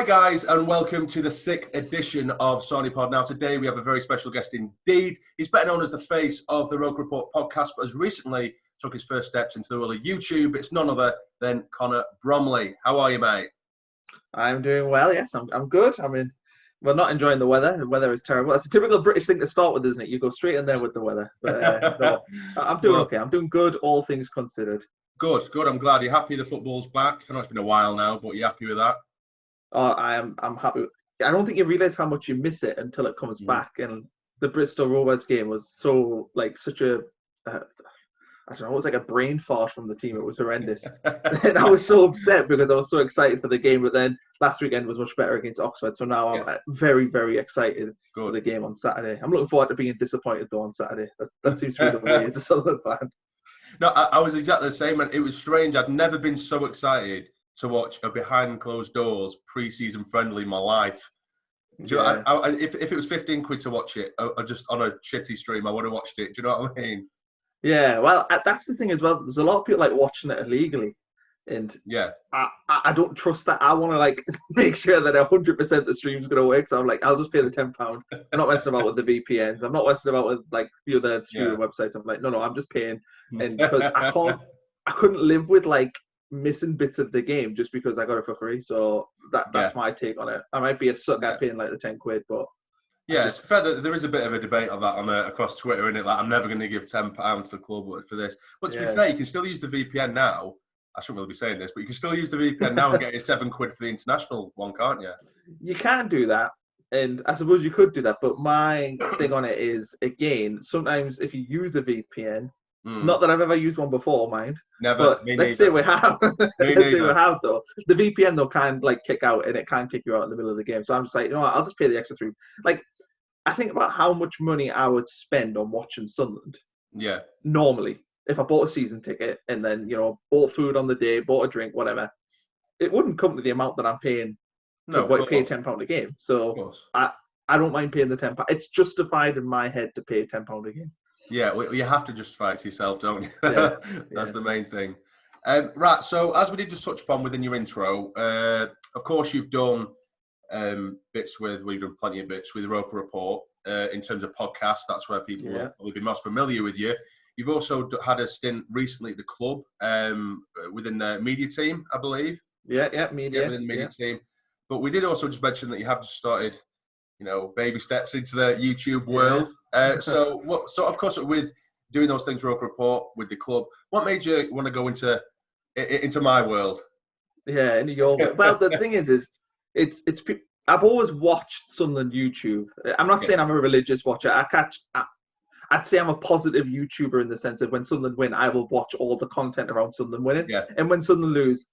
guys, and welcome to the 6th edition of SARNYPOD. Now, today we have a very special guest indeed. He's better known as the face of the Roker Report podcast, but has recently took his first steps into the world of YouTube. It's none other than Connor Bromley. How are you, mate? I'm doing well, yes. I'm good. I mean, we're not enjoying the weather. The weather is terrible. That's a typical British thing to start with, isn't it? You go straight in there with the weather. But no, I'm doing okay. I'm doing good, all things considered. Good. I'm glad. You're happy the football's back? I know it's been a while now, but you're happy with that? I'm happy. I don't think you realise how much you miss it until it comes back. And the Bristol Rovers game was so, such a... I don't know, it was like a brain fart from the team. It was horrendous. And I was so upset because I was so excited for the game, but then last weekend was much better against Oxford. So now I'm very, very excited for the game on Saturday. I'm looking forward to being disappointed, though, on Saturday. That seems to be the way as a Sunderland fan. No, I was exactly the same. And it was strange. I'd never been so excited to watch a behind closed doors pre-season friendly in my life. Do you know, if it was 15 quid to watch it, just on a shitty stream, I would have watched it. Do you know what I mean? Yeah, well, that's the thing as well. There's a lot of people watching it illegally, and I don't trust that. I want to make sure that 100% the stream's going to work. So I'm I'll just pay the £10. I'm not messing about with the VPNs. I'm not messing about with the other streaming websites. I'm no, I'm just paying, and because I couldn't live with missing bits of the game just because I got it for free. So that's my take on it. I might be a sucker at paying the 10 quid, but. Yeah, it's fair that there is a bit of a debate on that across Twitter, isn't it? I'm never going to give £10 to the club for this. But to be fair, you can still use the VPN now. I shouldn't really be saying this, but you can still use the VPN now and get your £7 for the international one, can't you? You can do that, and I suppose you could do that. But my thing on it is, again, sometimes if you use a VPN, not that I've ever used one before, mind. Never. But let's say we have. Let's say we have, though. The VPN, though, can kick out, and it can kick you out in the middle of the game. So I'm just you know what, I'll just pay the extra £3. I think about how much money I would spend on watching Sunderland. Yeah. Normally, if I bought a season ticket and then, bought food on the day, bought a drink, whatever, it wouldn't come to the amount that I'm paying to pay £10 a game. So I don't mind paying the £10. It's justified in my head to pay £10 a game. Yeah, well, you have to justify it to yourself, don't you? That's the main thing. Right, so as we did just touch upon within your intro, of course you've done we've done plenty of bits with the Roker Report in terms of podcasts. That's where people will probably be most familiar with you. You've also had a stint recently at the club within the media team, I believe. Yeah, media. Yeah, within the media team. But we did also just mention that you have just started, baby steps into the YouTube world. So of course, with doing those things, Roker Report with the club, what made you want to go into my world? Yeah, into your world. Well, the thing is it's I've always watched Sunderland YouTube. I'm not saying I'm a religious watcher. I'd say I'm a positive YouTuber in the sense of when Sunderland win, I will watch all the content around Sunderland winning. Yeah. And when Sunderland lose,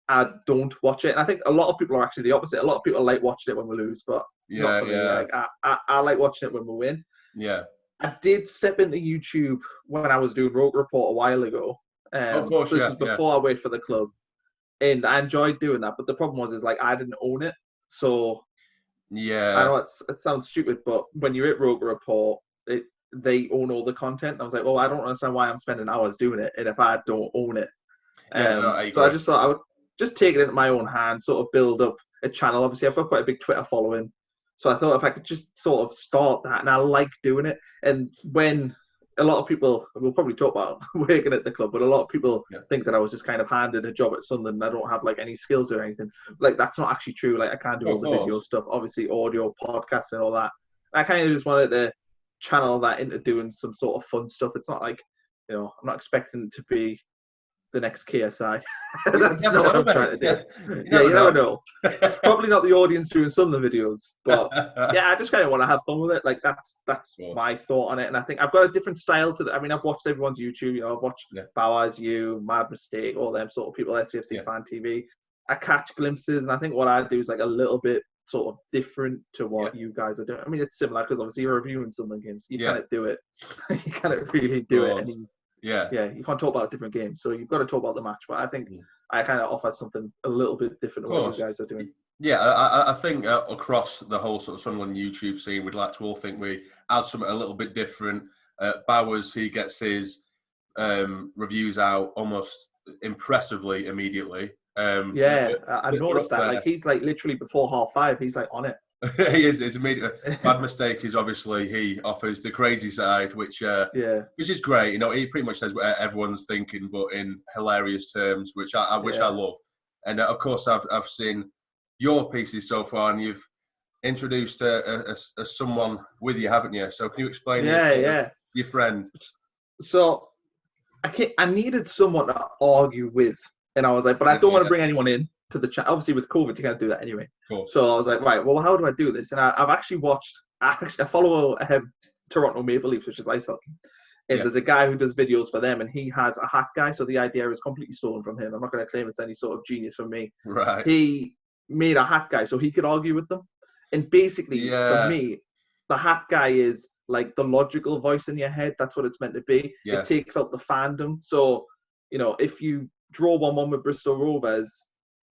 I don't watch it. And I think a lot of people are actually the opposite. A lot of people like watching it when we lose, but not for me. I like watching it when we win. Yeah. I did step into YouTube when I was doing Roker Report a while ago. Of course, this was before I worked for the club. And I enjoyed doing that, but the problem was I didn't own it. So I know it sounds stupid, but when you're at Roker Report, they own all the content. And I was like, well, I don't understand why I'm spending hours doing it, and if I don't own it. So I just thought I would just take it into my own hands, sort of build up a channel. Obviously, I've got quite a big Twitter following, so I thought if I could just sort of start that, and I like doing it. And when a lot of people, we'll probably talk about working at the club, but a lot of people think that I was just kind of handed a job at Sunderland and I don't have any skills or anything. That's not actually true. I can't do all the video stuff, obviously audio, podcasts and all that. I kind of just wanted to channel that into doing some sort of fun stuff. It's not I'm not expecting it to be the next KSI. That's not what I'm trying to do. You never know. Probably not the audience doing some of the videos, but I just kind of want to have fun with it. That's my thought on it, and I think I've got a different style to that. I mean, I've watched everyone's YouTube. I've watched Bowers, Mad Mistake, all them sort of people, SCFC Fan TV. I catch glimpses, and I think what I do is a little bit sort of different to what you guys are doing. I mean, it's similar because obviously you're reviewing some games. You can't do it. You can't really do it. You can't talk about different games, so you've got to talk about the match. But I think I kind of offer something a little bit different to what you guys are doing. Yeah, I think across the whole sort of Sunderland YouTube scene, we'd like to all think we add something a little bit different. Bowers, he gets his reviews out almost impressively immediately. I noticed that. Like he's like literally before 5:30, he's like on it. He is. It's immediate. Bad mistake is obviously he offers the crazy side, which is great. You know, he pretty much says what everyone's thinking, but in hilarious terms, which I love. And of course, I've seen your pieces so far, and you've introduced a someone with you, haven't you? So can you explain your friend? So I needed someone to argue with, and I was like, but I don't want to bring anyone in to the chat. Obviously, with COVID, you can't do that anyway. Cool. So I was like, right, well, how do I do this? And I've actually watched. I follow Toronto Maple Leafs, which is ice hockey, and there's a guy who does videos for them, and he has a hat guy. So the idea is completely stolen from him. I'm not going to claim it's any sort of genius from me. Right. He made a hat guy so he could argue with them, and basically for me, the hat guy is like the logical voice in your head. That's what it's meant to be. Yeah. It takes out the fandom. So, you know, if you draw 1-1 with Bristol Rovers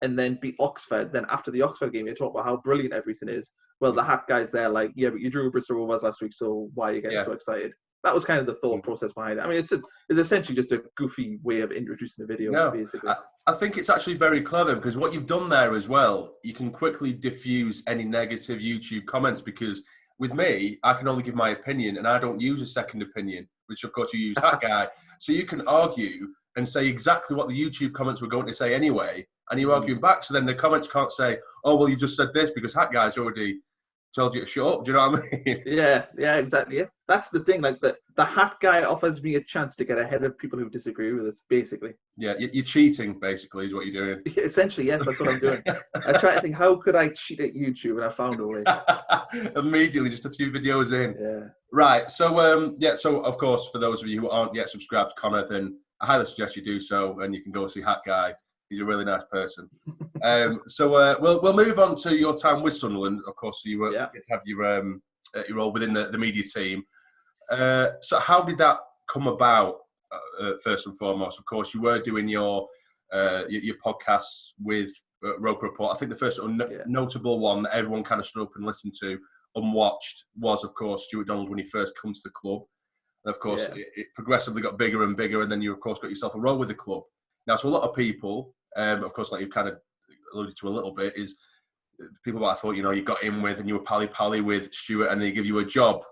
and then beat Oxford, then after the Oxford game, you talk about how brilliant everything is. Well, the hat guy's there like, yeah, but you drew Bristol Rovers last week, so why are you getting so excited? That was kind of the thought process behind it. I mean, it's essentially just a goofy way of introducing the video, basically. I think it's actually very clever because what you've done there as well, you can quickly diffuse any negative YouTube comments because with me, I can only give my opinion and I don't use a second opinion, which of course you use Hat Guy. So you can argue and say exactly what the YouTube comments were going to say anyway, and you're arguing back. So then the comments can't say, oh, well, you've just said this because Hat Guy's already told you to shut up. Do you know what I mean? Yeah, exactly. Yeah. That's the thing. Like the Hat Guy offers me a chance to get ahead of people who disagree with us, basically. Yeah, you're cheating, basically, is what you're doing. Essentially, yes, that's what I'm doing. I try to think, how could I cheat at YouTube? And I found a way. Immediately, just a few videos in. Yeah. Right. So, so of course, for those of you who aren't yet subscribed to Connor, then I highly suggest you do so, and you can go see Hat Guy. He's a really nice person. So we'll move on to your time with Sunderland. Of course, so you have your role within the media team. So how did that come about? First and foremost, of course, you were doing your podcasts with Roker Report. I think the first notable one that everyone kind of stood up and listened to, unwatched, was of course Stuart Donald when he first comes to the club. And of course, it progressively got bigger and bigger, and then you of course got yourself a role with the club. Now, so a lot of people, of course, like you kind of alluded to a little bit, is people that I thought, you got in with and you were pally with Stuart and they give you a job.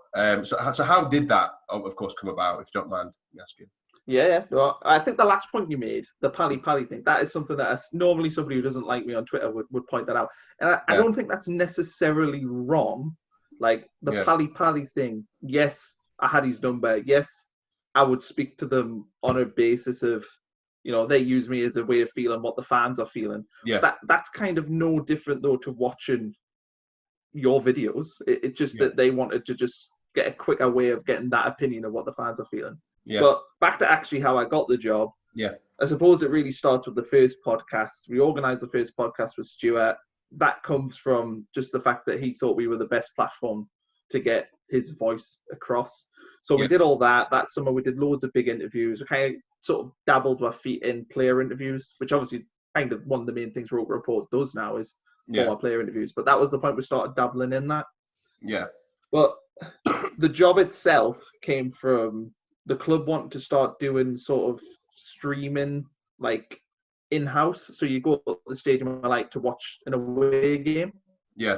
So how did that, of course, come about, if you don't mind me asking? Yeah. Well, I think the last point you made, the pally thing, that is something that normally somebody who doesn't like me on Twitter would point that out. And I don't think that's necessarily wrong. Like the pally thing, yes, I had his number. Yes, I would speak to them on a basis of, they use me as a way of feeling what the fans are feeling. Yeah. That's kind of no different, though, to watching your videos. It's just that they wanted to just get a quicker way of getting that opinion of what the fans are feeling. Yeah. But back to actually how I got the job. Yeah. I suppose it really starts with the first podcast. We organised the first podcast with Stuart. That comes from just the fact that he thought we were the best platform to get his voice across. So we did all that. That summer we did loads of big interviews. We kind of sort of dabbled our feet in player interviews, which obviously kind of one of the main things Roker Report does now is former player interviews. But that was the point we started dabbling in that. Yeah. But the job itself came from the club wanting to start doing sort of streaming, like in-house. So you go to the stadium to watch an away game. Yeah.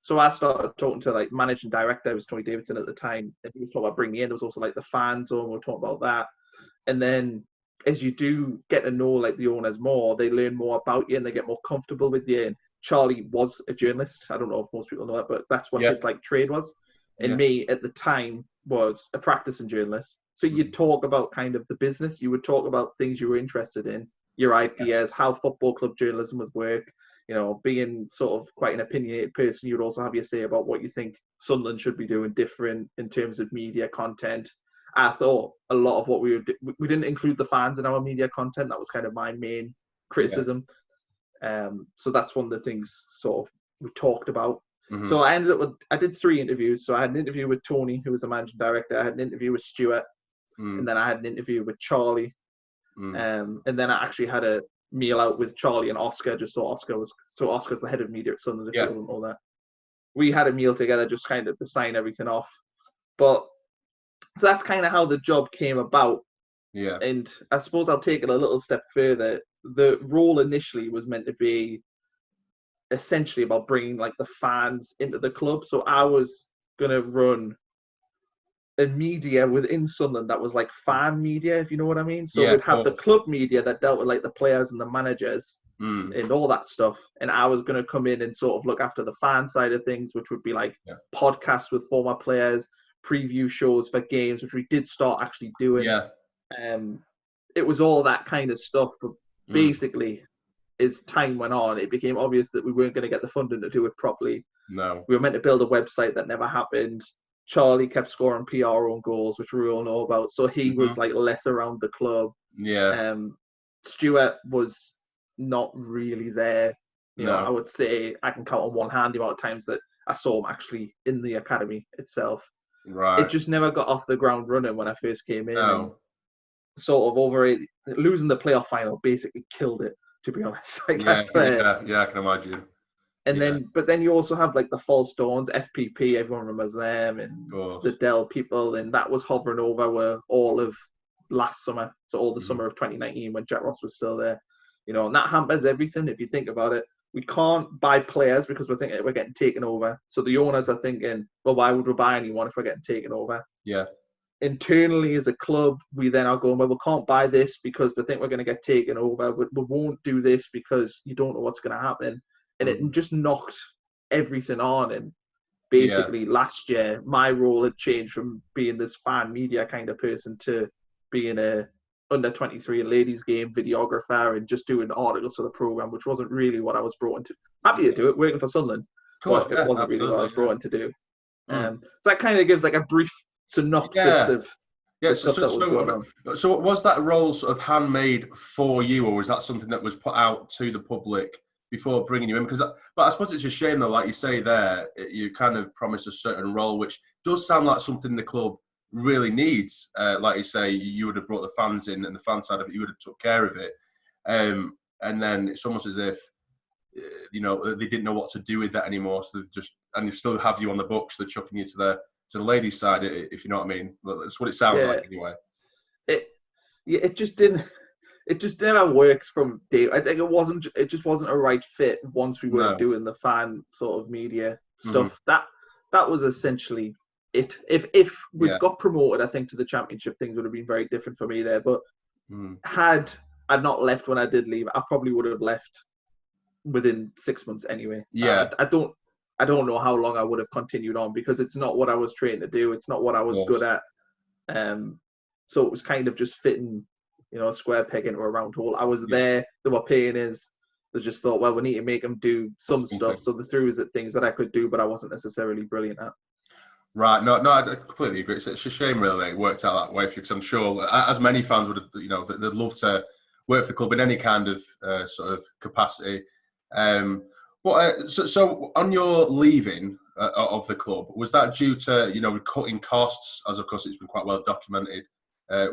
So I started talking to managing director, it was Tony Davidson at the time, and he was talking about bringing me in. There was also the fan zone, we were talking about that. And then as you do get to know the owners more, they learn more about you and they get more comfortable with you. And Charlie was a journalist. I don't know if most people know that, but that's what his trade was. And me at the time was a practicing journalist. So you'd talk about kind of the business. You would talk about things you were interested in, your ideas, how football club journalism would work. Being sort of quite an opinionated person, you'd also have your say about what you think Sunderland should be doing different in terms of media content. I thought a lot of what we didn't include the fans in our media content. That was kind of my main criticism. So that's one of the things sort of we talked about. Mm-hmm. So I did 3 interviews. So I had an interview with Tony, who was the managing director. I had an interview with Stuart, and then I had an interview with Charlie. And then I actually had a meal out with Charlie and Oscar, just so Oscar's the head of media at Sunderland, if you don't know that. We had a meal together, just kind of to sign everything off. But so that's kind of how the job came about. Yeah. And I suppose I'll take it a little step further. the role initially was meant to be essentially about bringing like the fans into the club. So I was going to run a media within Sunderland that was like fan media, if you know what I mean. So we'd have the club media that dealt with like the players and the managers and all that stuff. And I was going to come in and sort of look after the fan side of things, which would be like podcasts with former players, preview shows for games, which we did start actually doing. It was all that kind of stuff. But basically, as time went on, it became obvious that we weren't going to get the funding to do it properly. No. We were meant to build a website that never happened. Charlie kept scoring PR own goals, which we all know about. So he was like less around the club. Yeah. Stuart was not really there. You know, I would say I can count on one hand the amount of times that I saw him actually in the academy itself. Right. It just never got off the ground running when I first came in. No. And sort of losing the playoff final basically killed it, to be honest. Like, yeah, I can imagine. And then you also have like the false dawns, FPP, everyone remembers them, and the Dell people, and that was hovering over all of last summer, so all the summer of 2019 when Jack Ross was still there. You know, and that hampers everything if you think about it. We can't buy players because we're thinking we're getting taken over. So the owners are thinking, well, why would we buy anyone if we're getting taken over? Yeah. Internally as a club, we then are going, well, we can't buy this because we think we're going to get taken over. We won't do this because you don't know what's going to happen. And it just knocked everything on. And basically last year, my role had changed from being this fan media kind of person to being a under 23 ladies game videographer and just doing articles for the program, which wasn't really what I was brought into. Happy to do it, working for Sunderland, but it wasn't really what I was brought in to do. So that kind of gives like a brief synopsis of stuff that was going on. So was that role sort of handmade for you, or was that something that was put out to the public before bringing you in? But I suppose it's a shame though, like you say there, you kind of promised a certain role, which does sound like something the club really needs. Like you say, you would have brought the fans in, and the fan side of it, you would have took care of it. And then it's almost as if, they didn't know what to do with that anymore. So they still have you on the books. They're chucking you to the ladies' side, if you know what I mean. That's what it sounds like anyway. It just didn't. It just never worked from day. I think it just wasn't a right fit once we were doing the fan sort of media stuff. That was essentially it. If we got promoted, I think, to the championship, things would have been very different for me there. But had I not left when I did leave, I probably would have left within 6 months anyway. Yeah. I don't know how long I would have continued on because it's not what I was trained to do. It's not what I was good at. So it was kind of just fitting, a square peg into a round hole. I was there. They were paying us. They just thought, well, we need to make them do some stuff. So they threw us at things that I could do, but I wasn't necessarily brilliant at. Right. No, I completely agree. It's a shame, really, it worked out that way for you, because I'm sure, as many fans would have, they'd love to work for the club in any kind of sort of capacity. So on your leaving of the club, was that due to, cutting costs, as of course it's been quite well documented,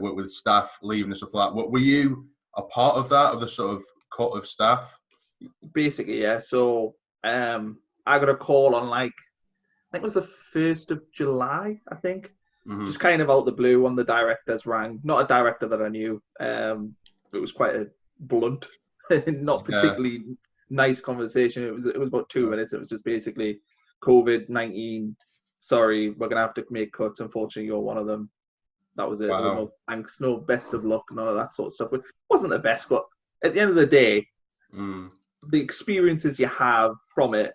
with staff leaving and stuff like that? Were you a part of that, of the sort of cut of staff? Basically, yeah. So I got a call on I think it was the 1st of July, I think. Just kind of out the blue, one of the directors rang. Not a director that I knew. It was quite a blunt, not particularly nice conversation. It was about 2 minutes. It was just basically COVID-19. Sorry, we're gonna have to make cuts. Unfortunately, you're one of them. That was it. Wow. There was no thanks, no best of luck, none of that sort of stuff. It wasn't the best, but at the end of the day, the experiences you have from it,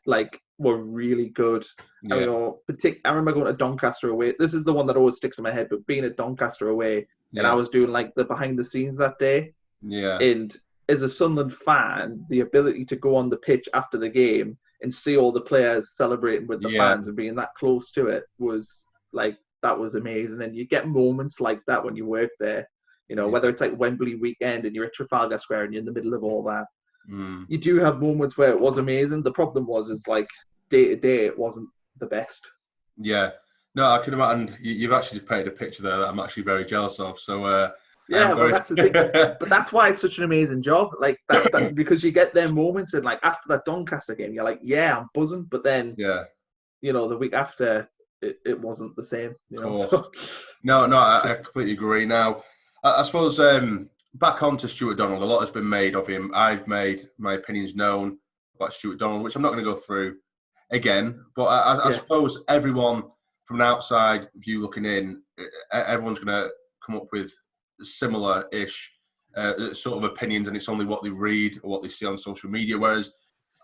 were really good. Yeah. I remember going to Doncaster away. This is the one that always sticks in my head, but being at Doncaster away, and I was doing the behind the scenes that day. Yeah. And as a Sunderland fan, the ability to go on the pitch after the game and see all the players celebrating with the fans and being that close to it was that was amazing. And you get moments like that when you work there, whether it's Wembley weekend and you're at Trafalgar Square and you're in the middle of all that. You do have moments where it was amazing. The problem was day to day, it wasn't the best. Yeah. No, I can imagine. You've actually painted a picture there that I'm actually very jealous of. So, that's the thing. But that's why it's such an amazing job. That because you get their moments, and after that Doncaster game, you're I'm buzzing. But then, the week after, it wasn't the same. Of course. No, I completely agree. Now, I suppose back on to Stuart Donald. A lot has been made of him. I've made my opinions known about Stuart Donald, which I'm not going to go through again. But I suppose everyone from an outside view looking in, everyone's going to come up with similar-ish sort of opinions, and it's only what they read or what they see on social media. Whereas,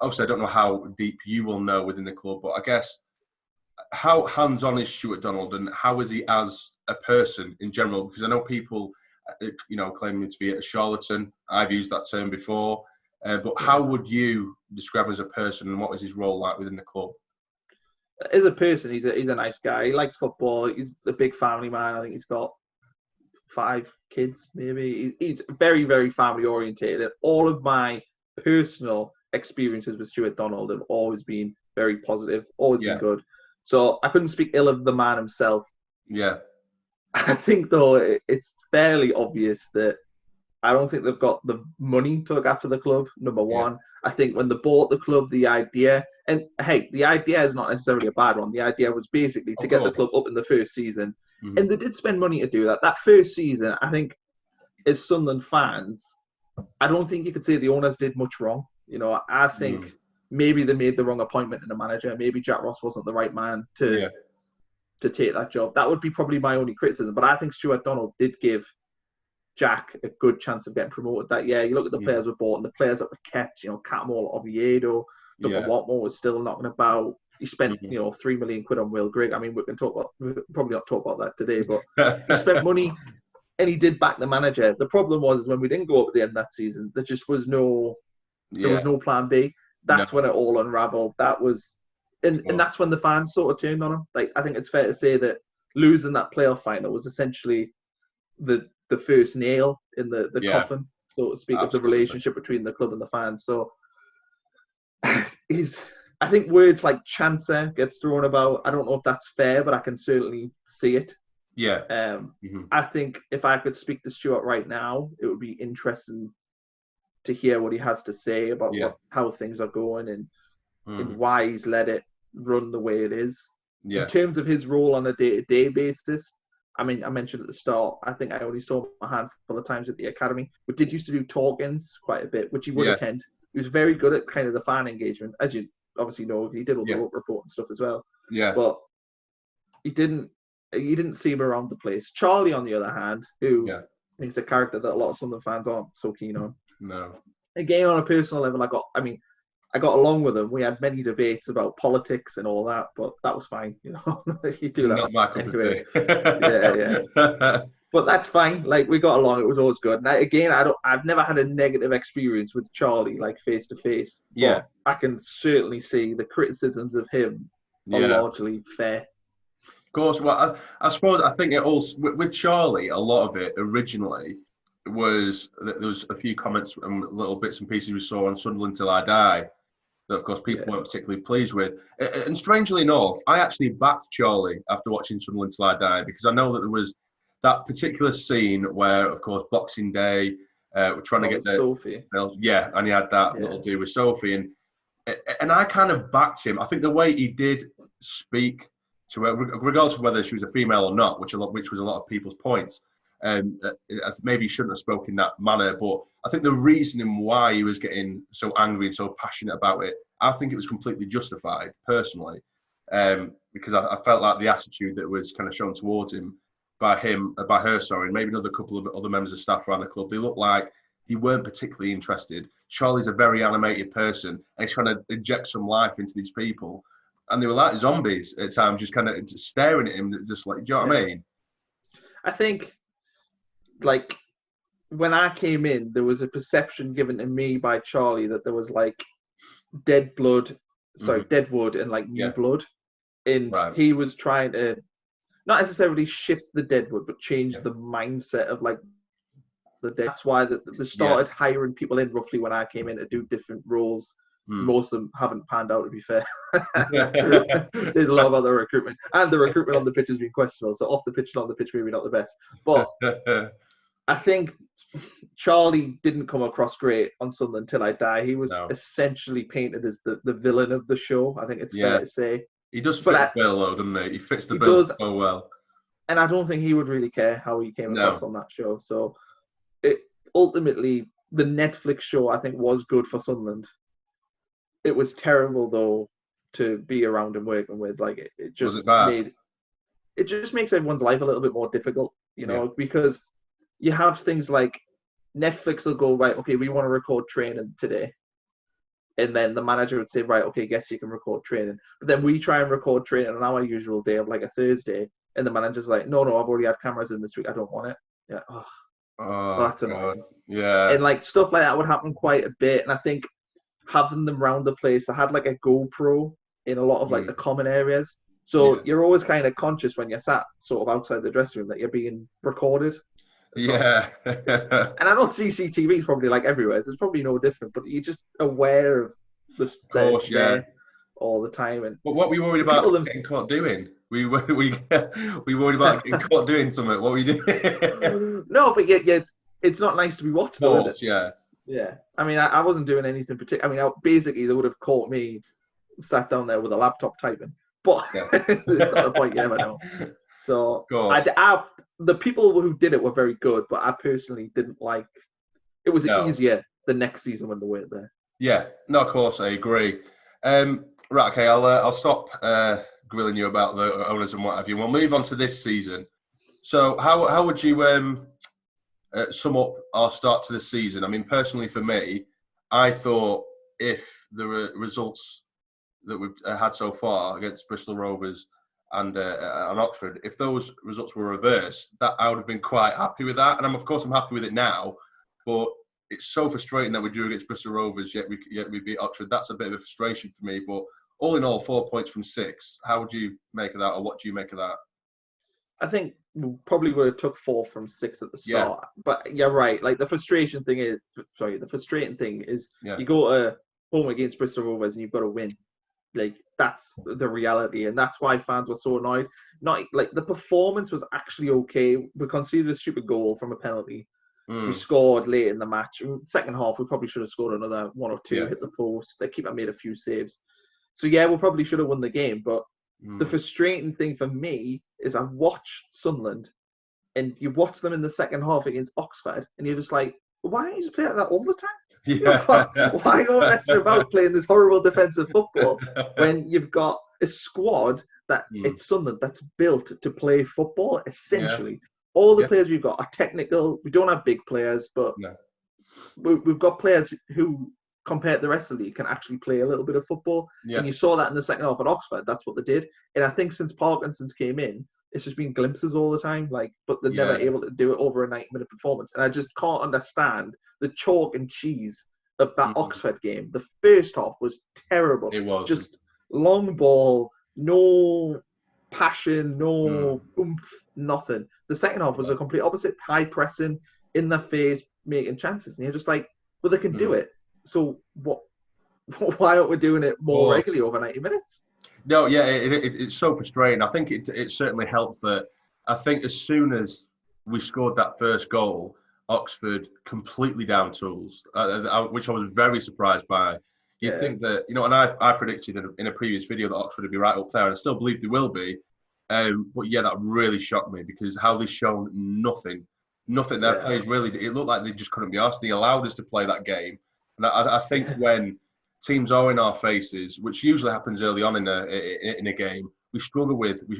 obviously, I don't know how deep you will know within the club, but I guess how hands-on is Stuart Donald, and how is he as a person in general? Because I know people, claim him to be a charlatan. I've used that term before. But how would you describe him as a person, and what is his role like within the club? As a person, he's a nice guy. He likes football. He's a big family man. I think he's got 5 kids, maybe. He's very, very family orientated. All of my personal experiences with Stuart Donald have always been very positive, always been good. So I couldn't speak ill of the man himself. Yeah. I think, though, it's fairly obvious that I don't think they've got the money to look after the club, number one. I think when they bought the club, the idea, and hey, the idea is not necessarily a bad one. The idea was basically to get the club up in the first season. Mm-hmm. And they did spend money to do that. That first season, I think, as Sunderland fans, I don't think you could say the owners did much wrong. I think maybe they made the wrong appointment in the manager. Maybe Jack Ross wasn't the right man to take that job. That would be probably my only criticism. But I think Stuart Donald did give Jack a good chance of getting promoted that year. You look at the players we bought and the players that were kept, Catmull, Oviedo, Duncan Watmore was still knocking about. He spent, £3 million on Will Grigg. I mean, we'll probably not talk about that today, but he spent money and he did back the manager. The problem was when we didn't go up at the end of that season, there just was no plan B. That's when it all unraveled. That was, and that's when the fans sort of turned on him. Like, I think it's fair to say that losing that playoff final was essentially the first nail in the coffin, so to speak, of the relationship between the club and the fans. So I think words like chancer gets thrown about. I don't know if that's fair, but I can certainly see it. Yeah. I think if I could speak to Stuart right now, it would be interesting to hear what he has to say about how things are going and why he's let it run the way it is. In terms of his role on a day-to-day basis, I mean, I mentioned at the start, I think I only saw him a handful of times at the academy, but did used to do talk-ins quite a bit, which he would attend. He was very good at kind of the fan engagement, as you obviously know. He did all the report and stuff as well. Yeah. But you didn't see him around the place. Charlie, on the other hand, who I think is a character that a lot of Sunderland fans aren't so keen on. No. Again, on a personal level, I got along with him. We had many debates about politics and all that, but that was fine. You do that. Not my cup anyway. Yeah. But that's fine. Like, we got along. It was always good. And I've never had a negative experience with Charlie, like face to face. Yeah. I can certainly see the criticisms of him are largely fair. Of course. Well, I suppose I think it also with Charlie, a lot of it originally was there was a few comments and little bits and pieces we saw on Sunderland Till I Die that, of course, people weren't particularly pleased with. And strangely enough, I actually backed Charlie after watching Sunderland Till I Die, because I know that there was that particular scene where, of course, Boxing Day, we're trying to get Sophie. And he had that little do with Sophie, and I kind of backed him. I think the way he did speak to her, regardless of whether she was a female or not, which was a lot of people's points. Maybe he shouldn't have spoken in that manner, but I think the reasoning why he was getting so angry and so passionate about it, I think it was completely justified, personally, because I felt like the attitude that was kind of shown towards him by her, and maybe another couple of other members of staff around the club, they looked like they weren't particularly interested. Charlie's a very animated person, and he's trying to inject some life into these people, and they were like zombies at times, just kind of staring at him, just like, do you know what I mean? I think, like, when I came in, there was a perception given to me by Charlie that there was like dead wood and like new blood. And he was trying to not necessarily shift the dead wood, but change the mindset of like the dead. That's why they started hiring people in roughly when I came in to do different roles. Most of them haven't panned out, to be fair. It says a lot about the recruitment. And the recruitment on the pitch has been questionable. So off the pitch and on the pitch, maybe not the best. But I think Charlie didn't come across great on Sunderland Till I Die. He was essentially painted as the villain of the show. I think it's fair to say. He does fit the bill, though, doesn't he? He fits the bill so well. And I don't think he would really care how he came across on that show. So ultimately, the Netflix show, I think, was good for Sunderland. It was terrible, though, to be around and working with. Like, it just it just makes everyone's life a little bit more difficult, because you have things like Netflix will go, right, okay, we want to record training today. And then the manager would say, right, okay, guess you can record training. But then we try and record training on our usual day of like a Thursday. And the manager's like, no, I've already had cameras in this week. I don't want it. Yeah. That's annoying. Yeah. And like stuff like that would happen quite a bit. And I think having them round the place, they had like a GoPro in a lot of like the common areas. So you're always kind of conscious when you're sat sort of outside the dressing room that you're being recorded. Yeah. And I know CCTV is probably like everywhere. So it's probably no different, but you're just aware of the stuff there all the time. And but what were you worried about getting caught doing? We worried about getting caught doing something. What were you doing? No, but yeah, it's not nice to be watched, though, is it? Yeah. Yeah. I mean, I wasn't doing anything particular. I mean, basically, they would have caught me sat down there with a laptop typing. But it's not the point, you never know. So the people who did it were very good, but I personally didn't like. It was easier the next season when they weren't there. Yeah, no, of course I agree. Right, okay, I'll stop grilling you about the owners and what have you. We'll move on to this season. So, how would you sum up our start to the season? I mean, personally for me, I thought if the results that we've had so far against Bristol Rovers and Oxford, if those results were reversed, that I would have been quite happy with that. And I'm happy with it now, but it's so frustrating that we drew against Bristol Rovers, yet we beat Oxford. That's a bit of a frustration for me. But all in all, 4 points from 6. How would you make of that, or what do you make of that? I think we probably would have took 4 from 6 at the start. Yeah. But you're right. Like the frustrating thing is you go to home against Bristol Rovers and you've got to win. Like that's the reality, and that's why fans were so annoyed. Not like the performance was actually okay. We conceded a stupid goal from a penalty. We scored late in the match. In the second half, we probably should have scored another 1 or 2, hit the post. The keeper made a few saves. So, yeah, we probably should have won the game. But the frustrating thing for me is I watch Sunderland, and you watch them in the second half against Oxford, and you're just like, why don't you just play like that all the time? Yeah. Why go messing about playing this horrible defensive football when you've got a squad that it's Sunderland that's built to play football, essentially? Yeah. All the players we've got are technical. We don't have big players, but we've got players who, compared to the rest of the league, can actually play a little bit of football. Yeah. And you saw that in the second half at Oxford. That's what they did. And I think since Parkinson's came in, it's just been glimpses all the time. But they're never able to do it over a 90-minute performance. And I just can't understand the chalk and cheese of that Oxford game. The first half was terrible. It was just long ball, no passion, no oomph, nothing. The second half was a complete opposite, high pressing, in their face, making chances. And you're just like, well, they can do it. So why aren't we doing it more regularly over 90 minutes? No, yeah, it's so frustrating. I think it certainly helped that I think as soon as we scored that first goal, Oxford completely down tools, which I was very surprised by. You'd think that, and I predicted in a previous video that Oxford would be right up there, and I still believe they will be. But yeah, that really shocked me because how they've shown nothing. Their players really, it looked like they just couldn't be asked. They allowed us to play that game. And I think when teams are in our faces, which usually happens early on in a game, we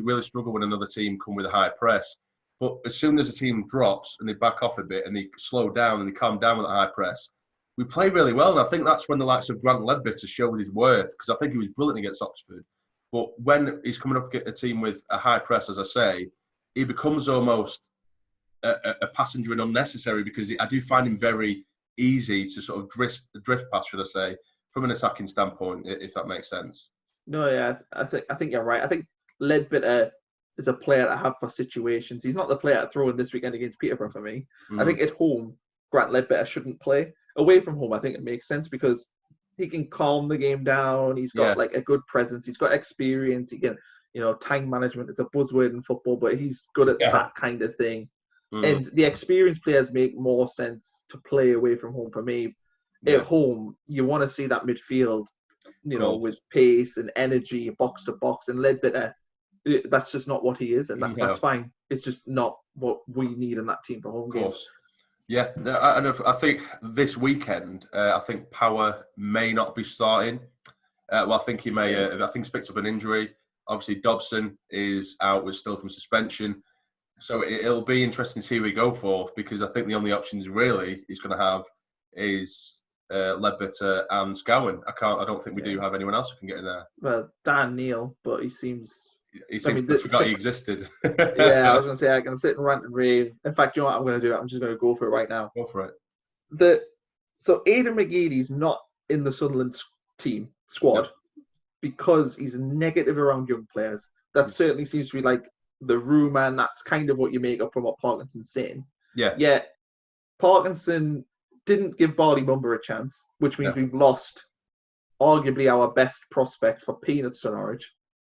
really struggle when another team come with a high press. But as soon as a team drops and they back off a bit and they slow down and they calm down with a high press, we play really well. And I think that's when the likes of Grant Ledbetter showed his worth, because I think he was brilliant against Oxford. But when he's coming up against a team with a high press, as I say, he becomes almost a passenger and unnecessary, because I do find him very easy to sort of drift past, should I say, from an attacking standpoint, if that makes sense. No, yeah, I think you're right. I think Ledbetter is a player to have for situations. He's not the player to throw in this weekend against Peterborough for me. I think at home, Grant Ledbetter shouldn't play. Away from home, I think it makes sense because he can calm the game down. He's got like a good presence. He's got experience. He can, time management. It's a buzzword in football, but he's good at that kind of thing. And the experienced players make more sense to play away from home for me. At home, you want to see that midfield, with pace and energy, box to box. And Ledbetter, that's just not what he is, and that's fine. It's just not what we need in that team for home games. Yeah, and I think this weekend, I think Power may not be starting. Well, I think he may. I think he's picked up an injury. Obviously, Dobson is out with still from suspension. So it'll be interesting to see who we go for, because I think the only options really he's going to have is Ledbetter and Scowen. I don't think we do have anyone else who can get in there. Well, Dan Neil, but he seems to forgot he existed. Yeah, I was going to say I can sit and rant and rave. In fact, you know what I'm going to do? I'm just going to go for it right now. Go for it. So Haydn McGeady's not in the Sunderland squad because he's negative around young players. That certainly seems to be like the rumour, and that's kind of what you make up from what Parkinson's saying. Yeah. Yet Parkinson didn't give Barley Mumba a chance, which means we've lost arguably our best prospect for peanuts to Norwich.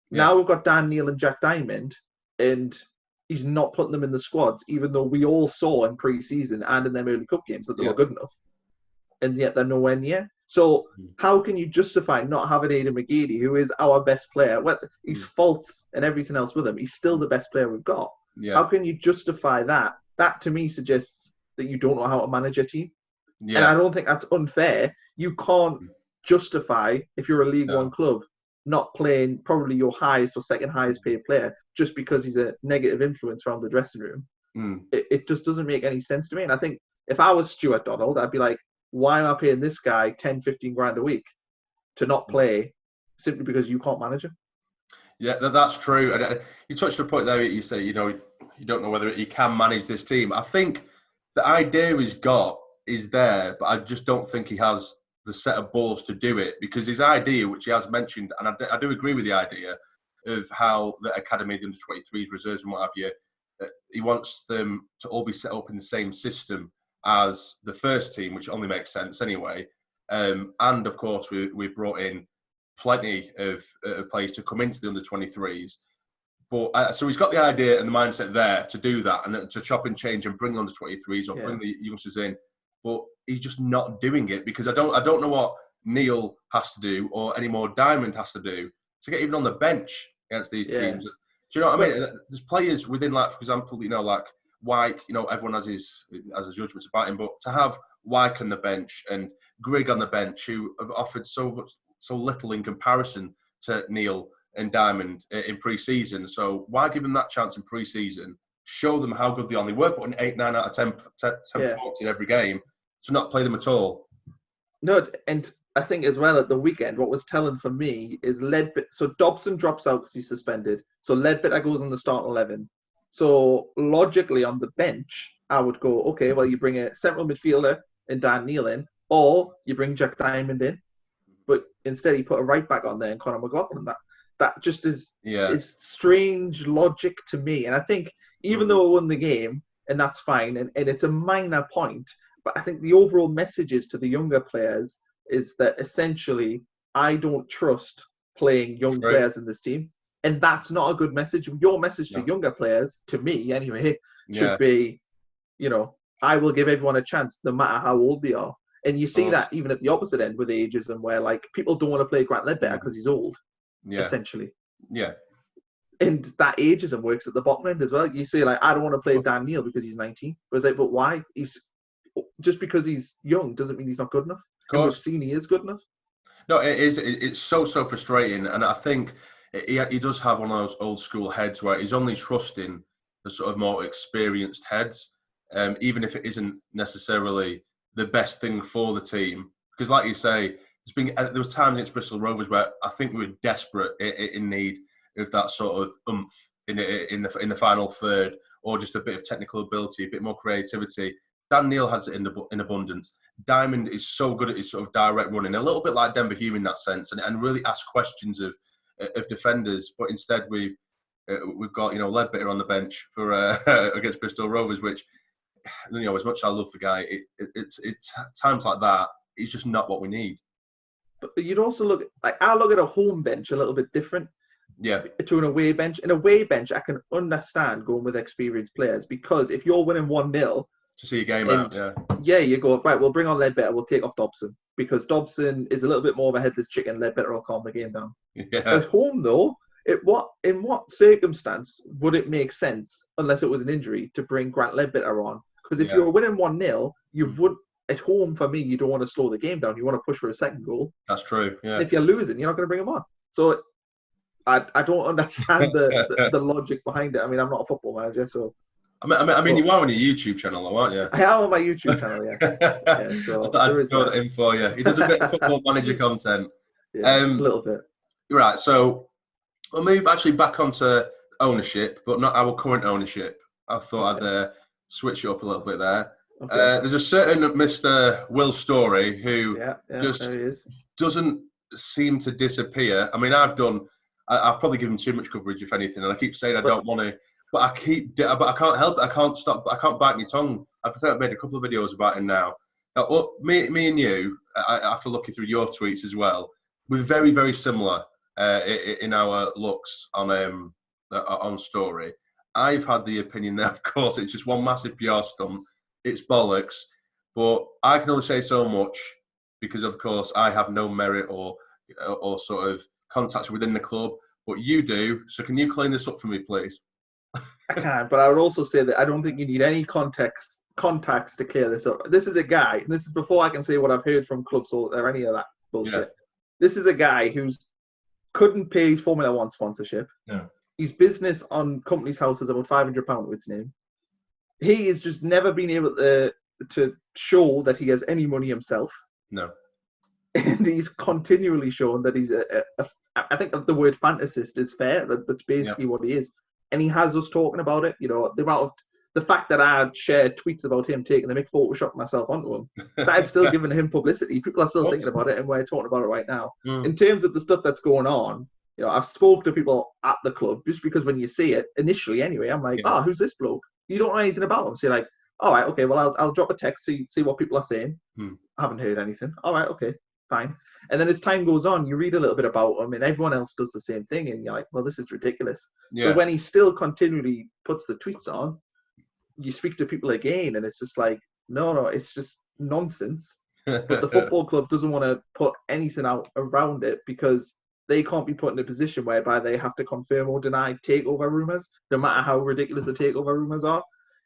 Yeah. Now we've got Dan Neil and Jack Diamond, and he's not putting them in the squads, even though we all saw in pre-season and in them early cup games that they were good enough. And yet they're nowhere near. So how can you justify not having Haydn McGeady, who is our best player? Well, his faults and everything else with him, he's still the best player we've got. Yeah. How can you justify that? That, to me, suggests that you don't know how to manage a team. Yeah. And I don't think that's unfair. You can't justify, if you're a League One club, not playing probably your highest or second highest paid player just because he's a negative influence around the dressing room. It just doesn't make any sense to me. And I think if I was Stuart Donald, I'd be like, why am I paying this guy 10, 15 grand a week to not play simply because you can't manage him? Yeah, that's true. And you touched on a point there. You say, you don't know whether he can manage this team. I think the idea he's got is there, but I just don't think he has the set of balls to do it, because his idea, which he has mentioned, and I do agree with the idea of how the academy, the under-23s, reserves and what have you, he wants them to all be set up in the same system as the first team, which only makes sense anyway. And of course, we brought in plenty of players to come into the under-23s. But so he's got the idea and the mindset there to do that and to chop and change and bring the under-23s or bring the youngsters in. But he's just not doing it, because I don't know what Neil has to do or any more Diamond has to do to get even on the bench against these teams. Do you know what I mean? There's players within, like, for example, like Wyke, everyone has his judgments about him, but to have Wyke on the bench and Grigg on the bench, who have offered so little in comparison to Neil and Diamond in pre-season. So why give them that chance in pre-season? Show them how good they are. They were putting 8, 9 out of 10 faults in every game, to not play them at all. No, and I think as well at the weekend, what was telling for me is Ledbetter. So Dobson drops out because he's suspended. So Ledbetter goes on the start 11. So logically on the bench, I would go, okay, well, you bring a central midfielder and Dan Neil in, or you bring Jack Diamond in. But instead he put a right back on there and Conor McLaughlin. That just is strange logic to me. And I think even though we won the game, and that's fine, and it's a minor point, but I think the overall message is to the younger players is that essentially I don't trust playing young players in this team. And that's not a good message. Your message to younger players, to me anyway, should be, I will give everyone a chance no matter how old they are. And you see that even at the opposite end with ageism, where like people don't want to play Grant Ledbetter because he's old, essentially. Yeah. And that ageism works at the bottom end as well. You say, like, I don't want to play Dan Neil because he's 19. But it's like, but why? Just because he's young doesn't mean he's not good enough. And we've seen he is good enough. No, it is. It's so frustrating. And I think he does have one of those old school heads where he's only trusting the sort of more experienced heads, even if it isn't necessarily the best thing for the team. Because like you say, there was times against Bristol Rovers where I think we were desperate in need of that sort of oomph in the final third, or just a bit of technical ability, a bit more creativity. Dan Neil has it in abundance. Diamond is so good at his sort of direct running, a little bit like Denver Hume in that sense, and really ask questions of defenders. But instead, we've got Ledbetter on the bench for against Bristol Rovers, which as much as I love the guy, it's times like that, he's just not what we need. But you'd also I look at a home bench a little bit different. Yeah. To an away bench. An away bench, I can understand going with experienced players, because if you're winning 1-0, to see a game out, you go, right, we'll bring on Ledbetter, we'll take off Dobson, because Dobson is a little bit more of a headless chicken. Ledbetter will calm the game down. Yeah. At home, though, in what circumstance would it make sense, unless it was an injury, to bring Grant Ledbetter on? Because if you're winning 1-0, you would at home for me. You don't want to slow the game down. You want to push for a second goal. That's true. Yeah. And if you're losing, you're not going to bring them on. So I don't understand the logic behind it. I mean, I'm not a football manager, so. I mean, you are on your YouTube channel, though, aren't you? I am on my YouTube channel, yeah. So I'd throw that in for you. He does a bit of football manager content. Yeah, a little bit. Right, so we'll move actually back onto ownership, but not our current ownership. I thought I'd switch it up a little bit there. Okay. There's a certain Mr. Will Story who just doesn't seem to disappear. I mean, I've probably given too much coverage, if anything, and I keep saying I don't want to. But I can't help it. I can't stop. I can't bite my tongue. I've made a couple of videos about him now. Now, me and you, after looking through your tweets as well, we're very, very similar in our looks on Story. I've had the opinion that, of course, it's just one massive PR stunt. It's bollocks. But I can only say so much because, of course, I have no merit or sort of contacts within the club. But you do. So can you clean this up for me, please? I can, but I would also say that I don't think you need any contacts to clear this up. This is a guy, and this is before I can say what I've heard from clubs or any of that bullshit. Yeah. This is a guy who's couldn't pay his Formula One sponsorship. Yeah. His business on company's house is about £500 with his name. He has just never been able to show that he has any money himself. No. And he's continually shown that he's I think the word fantasist is fair. That's basically what he is. And he has us talking about it. You know, the fact that I shared tweets about him taking the mick, photoshopped myself onto him, that's still giving him publicity. People are still thinking about it, and we're talking about it right now. In terms of the stuff that's going on, you know, I've spoke to people at the club just because when you see it initially, anyway, I'm like, who's this bloke? You don't know anything about him, so you're like, all right, okay, well, I'll drop a text, see what people are saying. I haven't heard anything. All right, okay, fine. And then as time goes on, you read a little bit about him, and everyone else does the same thing, and you're like, well, this is ridiculous. Yeah. But when he still continually puts the tweets on, you speak to people again, and it's just like, no, it's just nonsense. But the football club doesn't want to put anything out around it because they can't be put in a position whereby they have to confirm or deny takeover rumours, no matter how ridiculous the takeover rumours are.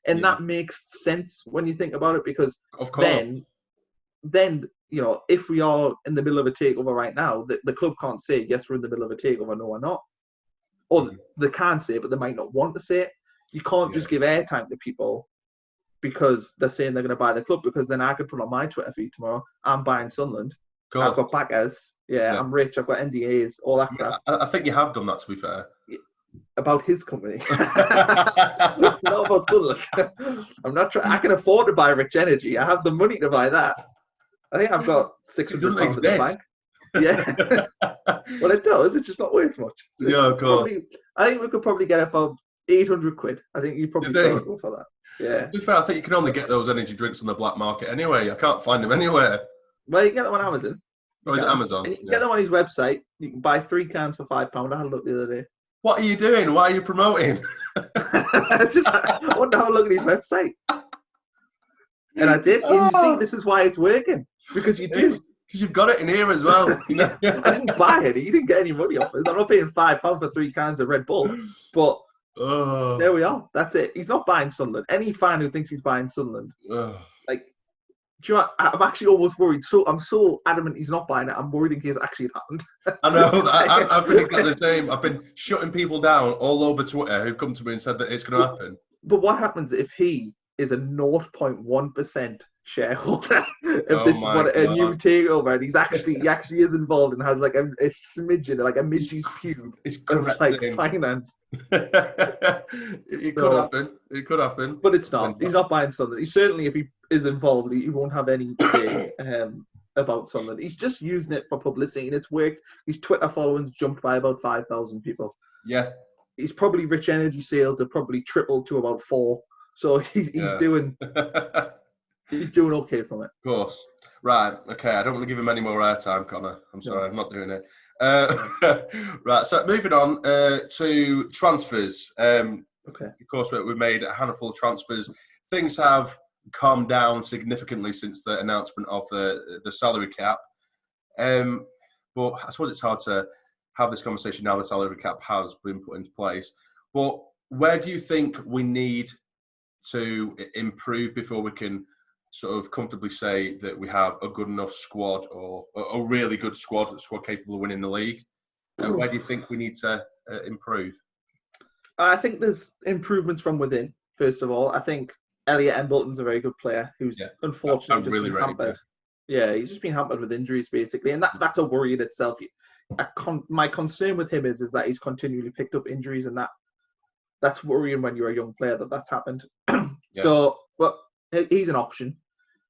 And that makes sense when you think about it, because then you know, if we are in the middle of a takeover right now, the club can't say, yes, we're in the middle of a takeover, no, we're not. Or they can say it, but they might not want to say it. You can't just give airtime to people because they're saying they're going to buy the club, because then I could put on my Twitter feed tomorrow, I'm buying Sunderland. Cool. I've got backers. Yeah, I'm rich. I've got NDAs, all that crap. I think you have done that, to be fair. About his company. Not about Sunderland. I'm not trying. I can afford to buy Rich Energy. I have the money to buy that. I think I've got £600 in the bank. Yeah. Well, it does. It's just not worth much. So yeah, cool. I think we could probably get it for 800 quid. I think you'd probably go for that. Yeah. To be fair, I think you can only get those energy drinks on the black market anyway. I can't find them anywhere. Well, you can get them on Amazon. Oh, is it Amazon? And you can get them on his website. You can buy 3 cans for £5. I had a look the other day. What are you doing? Why are you promoting? I want to have a look at his website. And I did. And you see, this is why it's working. Because you do. Because you've got it in here as well. I didn't buy any. You didn't get any money off it. I'm not paying £5 for 3 cans of Red Bull. But there we are. That's it. He's not buying Sunderland. Any fan who thinks he's buying Sunderland, like, do you know what? I'm actually almost worried. So I'm so adamant he's not buying it. I'm worried in case it actually happened. I know. I've been exactly the same. I've been shutting people down all over Twitter who've come to me and said that it's going to happen. But what happens if he is a 0.1% shareholder of this a new takeover, and he actually is involved and has like a smidgen, like a midgie's pube of like finance. It could happen. It could happen. But it's not. He's not buying Sunderland. He certainly, if he is involved, he won't have any say about Sunderland. He's just using it for publicity, and it's worked. His Twitter followings jumped by about 5,000 people. Yeah. He's probably Rich Energy sales have probably tripled to about 4. So he's doing okay from it. Of course. Right. Okay. I don't want to give him any more airtime, Connor. I'm sorry. I'm not doing it. Right. So moving on to transfers. Okay. Of course, we made a handful of transfers. Things have calmed down significantly since the announcement of the salary cap. But I suppose it's hard to have this conversation now the salary cap has been put into place. But where do you think we need to improve before we can sort of comfortably say that we have a good enough squad or a really good squad, a squad capable of winning the league? Where do you think we need to improve? I think there's improvements from within, first of all. I think Elliot Embleton's a very good player who's unfortunately just been hampered. Yeah, he's just been hampered with injuries, basically. And that's a worry in itself. My concern with him is that he's continually picked up injuries, and that's worrying when you're a young player that's happened. So, but he's an option.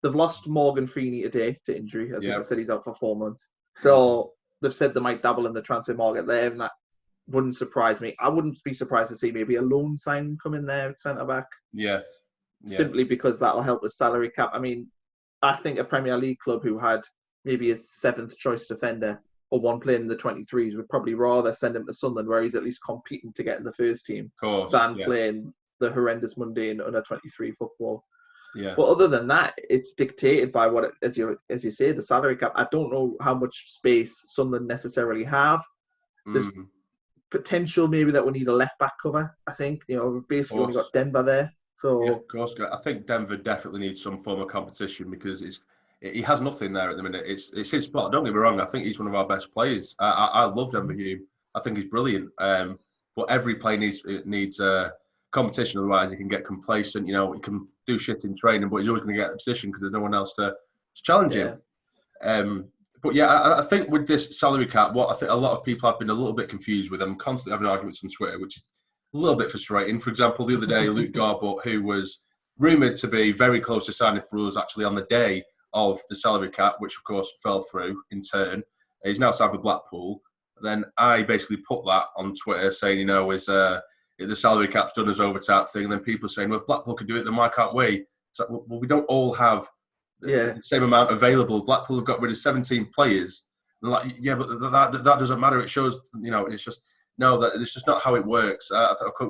They've lost Morgan Feeney today to injury. I think I said he's out for 4 months. So they've said they might dabble in the transfer market there, and that wouldn't surprise me. I wouldn't be surprised to see maybe a loan sign come in there at centre-back. Yeah. Simply because that'll help with salary cap. I mean, I think a Premier League club who had maybe a 7th choice defender or one playing in the 23s would probably rather send him to Sunderland, where he's at least competing to get in the first team, than playing the horrendous mundane under 23 football. Yeah. But other than that, it's dictated by what, as you say, the salary cap. I don't know how much space Sunderland necessarily have. There's potential maybe that we need a left back cover. I think basically only got Denver there. So of course, I think Denver definitely needs some form of competition because he has nothing there at the minute. It's his spot. Don't get me wrong. I think he's one of our best players. I love Denver Hume. I think he's brilliant. But every player needs competition. Otherwise, he can get complacent. He can do shit in training, but he's always going to get the position because there's no one else to challenge him. But I think with this salary cap, what I think a lot of people have been a little bit confused with. I'm constantly having arguments on Twitter, which is a little bit frustrating. For example, the other day, Luke Garbutt, who was rumoured to be very close to signing for us actually on the day of the salary cap, which of course fell through in turn. He's now signed for Blackpool. Then I basically put that on Twitter saying, is the salary cap's done us over type thing. And then people saying, well, if Blackpool could do it, then why can't we? It's like, well, we don't all have the same amount available. Blackpool have got rid of 17 players. And but that doesn't matter. It shows, it's just, no, it's just not how it works.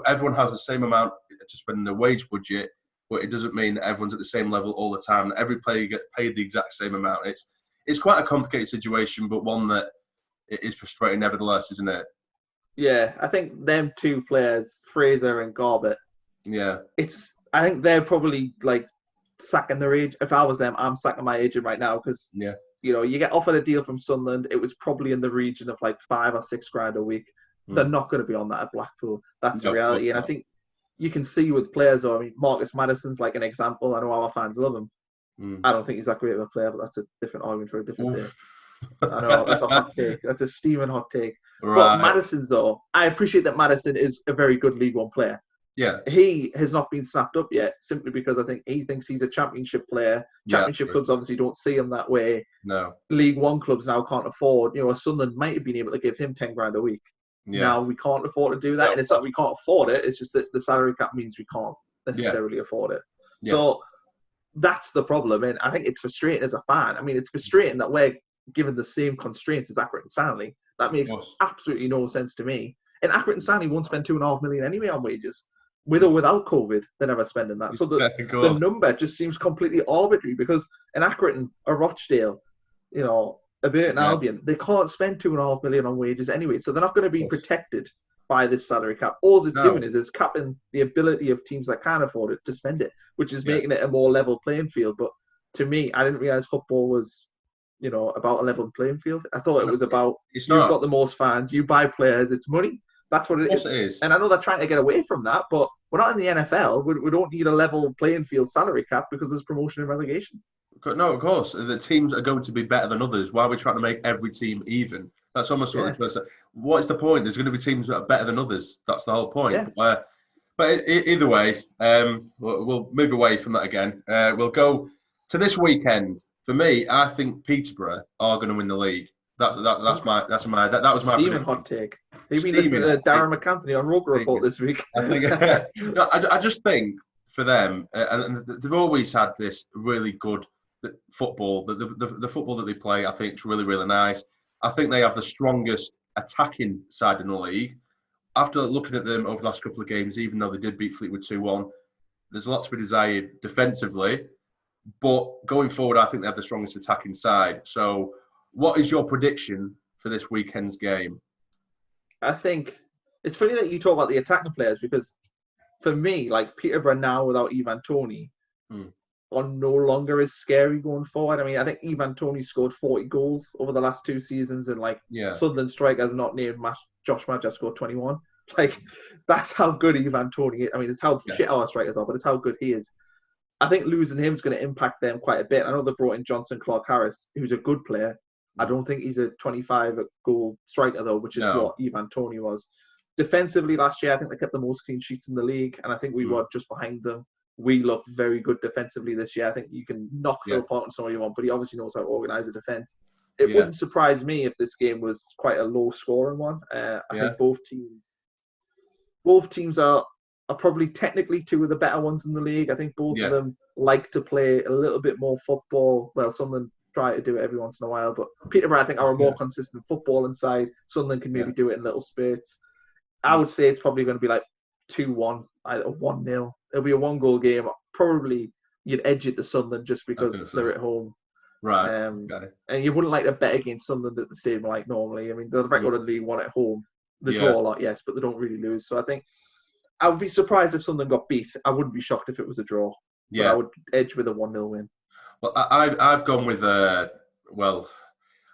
Everyone has the same amount to spend in their wage budget, but it doesn't mean that everyone's at the same level all the time. Every player gets paid the exact same amount. It's quite a complicated situation, but one that it is frustrating nevertheless, isn't it? Yeah, I think them two players, Fraser and Garbutt. Yeah, I think they're probably like sacking their agent. If I was them, I'm sacking my agent right now because you get offered a deal from Sunderland. It was probably in the region of like $5 or $6 grand a week. They're not going to be on that at Blackpool. That's the reality. And I think you can see with players, Marcus Maddison's like an example. I know our fans love him. I don't think he's that great of a player, but that's a different argument for a different day. I know, that's a hot take. That's a steaming hot take. Right. But Maddison's, though, I appreciate that Maddison is a very good League One player. Yeah. He has not been snapped up yet, simply because I think he thinks he's a championship player. Championship clubs obviously don't see him that way. No. League One clubs now can't afford, Sunderland might have been able to give him 10 grand a week. Yeah. Now we can't afford to do that. And it's not we can't afford it. It's just that the salary cap means we can't necessarily afford it. Yeah. So that's the problem. And I think it's frustrating as a fan. I mean, it's frustrating that we're given the same constraints as Accrington Stanley. That makes absolutely no sense to me. And Accrington Stanley won't spend $2.5 million anyway on wages. With or without COVID, they're never spending that. So the number just seems completely arbitrary because an Accrington, a Rochdale, a Burton Albion, they can't spend $2.5 million on wages anyway. So they're not going to be protected by this salary cap. All it's doing is capping the ability of teams that can't afford it to spend it, which is making it a more level playing field. But to me, I didn't realise football was, about a level playing field. I thought it was about you've got the most fans, you buy players, it's money. That's what it is. It is. And I know they're trying to get away from that, but we're not in the NFL. We don't need a level playing field salary cap because there's promotion and relegation. No, of course. The teams are going to be better than others. Why are we trying to make every team even? That's almost what is the point? There's going to be teams that are better than others. That's the whole point. Yeah. But either way, we'll move away from that again. We'll go to this weekend. For me, I think Peterborough are going to win the league. That was my Stephen hot take. You've been listening to Darren McAnthony on Roker Report this week. I just think for them, and they've always had this really good football. The football that they play, I think, is really, really nice. I think they have the strongest attacking side in the league. After looking at them over the last couple of games, even though they did beat Fleetwood 2-1, there's a lot to be desired defensively. But going forward, I think they have the strongest attacking side. So what is your prediction for this weekend's game? I think it's funny that you talk about the attacking players because for me, like Peterborough now without Ivan Toney are no longer as scary going forward. I mean, I think Ivan Toney scored 40 goals over the last 2 seasons, and like Sunderland strikers not named Josh Maja scored 21. Like, that's how good Ivan Toney is. I mean, it's how shit our strikers are, but it's how good he is. I think losing him is going to impact them quite a bit. I know they brought in Johnson Clark-Harris, who's a good player. I don't think he's a 25-goal striker, though, which is what Ivan Toney was. Defensively last year, I think they kept the most clean sheets in the league, and I think we were just behind them. We look very good defensively this year. I think you can knock Phil Parkhurst all you want, but he obviously knows how to organise a defence. It wouldn't surprise me if this game was quite a low-scoring one. I think both teams are probably technically two of the better ones in the league. I think both of them like to play a little bit more football. Well, Sunderland try to do it every once in a while, but Peterborough, I think, are a more consistent football inside. Sunderland can maybe do it in little spurts. I would say it's probably going to be like 2-1, either 1-0. It'll be a 1-goal game. Probably you'd edge it to Sunderland just because they're at home. Right. And you wouldn't like to bet against Sunderland at the stadium like normally. I mean, the record of League One at home. They draw a lot, yes, but they don't really lose. So I think I would be surprised if Sunderland got beat. I wouldn't be shocked if it was a draw. But I would edge with a 1-0 win. Well, I've gone with